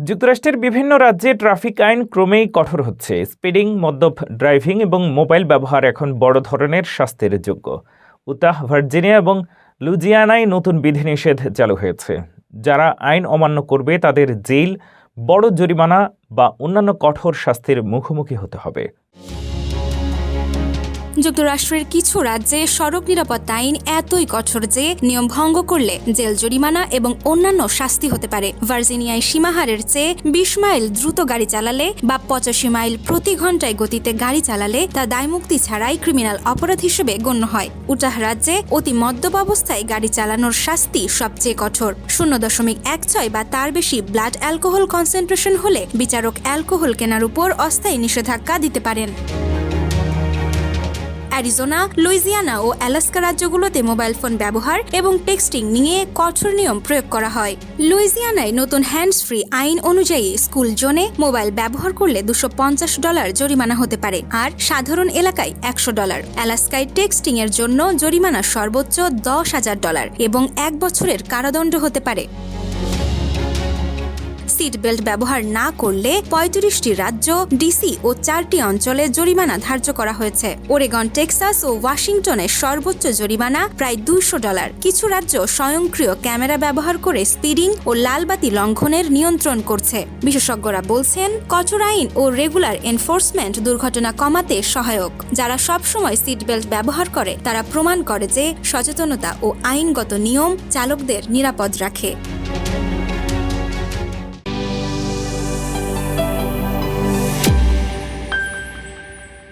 যুক্তরাষ্ট্রের বিভিন্ন রাজ্যে ট্রাফিক আইন ক্রমেই কঠোর হচ্ছে। স্পিডিং, মদ্যপ ড্রাইভিং এবং মোবাইল ব্যবহার এখন বড় ধরনের শাস্তির যোগ্য। উতাহ, ভার্জিনিয়া এবং লুইজিয়ানায় নতুন বিধিনিষেধ চালু হয়েছে। যারা আইন অমান্য করবে তাদের জেল, বড় জরিমানা বা অন্যান্য কঠোর শাস্তির মুখোমুখি হতে হবে। যুক্তরাষ্ট্রের কিছু রাজ্যে সড়ক নিরাপত্তা আইন এতই কঠোর যে নিয়ম ভঙ্গ করলে জেল, জরিমানা এবং অন্যান্য শাস্তি হতে পারে। ভার্জিনিয়ায় সীমাহারের চেয়ে ২০ মাইল দ্রুত গাড়ি চালালে বা ৮৫ মাইল প্রতি ঘন্টায় গতিতে গাড়ি চালালে তা দায়মুক্তি ছাড়াই ক্রিমিনাল অপরাধ হিসেবে গণ্য হয়। উটাহ রাজ্যে অতি মদ্যপ অবস্থায় গাড়ি চালানোর শাস্তি সবচেয়ে কঠোর। ০.১৬ বা তার বেশি ব্লাড অ্যালকোহল কনসেন্ট্রেশন হলে বিচারক অ্যালকোহল কেনার উপর অস্থায়ী নিষেধাজ্ঞা দিতে পারেন। অ্যারিজোনা, লুইজিয়ানা ও অ্যালাস্কা রাজ্যগুলোতে মোবাইল ফোন ব্যবহার এবং টেক্সটিং নিয়ে কঠোর নিয়ম প্রয়োগ করা হয়। লুইজিয়ানায় নতুন হ্যান্ডস ফ্রি আইন অনুযায়ী স্কুল জোনে মোবাইল ব্যবহার করলে $250 জরিমানা হতে পারে, আর সাধারণ এলাকায় $100। অ্যালাস্কায় টেক্সটিং এর জন্য জরিমানা সর্বোচ্চ $10,000 এবং 1 বছরের কারাদণ্ড হতে পারে। সিট বেল্ট ব্যবহার না করলে ৩৫টি রাজ্য, ডিসি ও 4টি অঞ্চলে জরিমানা ধার্য করা হয়েছে। ওরেগন, টেক্সাস ও ওয়াশিংটনে সর্বোচ্চ জরিমানা প্রায় $200। কিছু রাজ্য স্বয়ংক্রিয় ক্যামেরা ব্যবহার করে স্পিডিং ও লালবাতি লঙ্ঘনের নিয়ন্ত্রণ করছে। বিশেষজ্ঞরা বলছেন, কঠোর আইন ও রেগুলার এনফোর্সমেন্ট দুর্ঘটনা কমাতে সহায়ক। যারা সবসময় সিট বেল্ট ব্যবহার করে তারা প্রমাণ করে যে সচেতনতা ও আইনগত নিয়ম চালকদের নিরাপদ রাখে।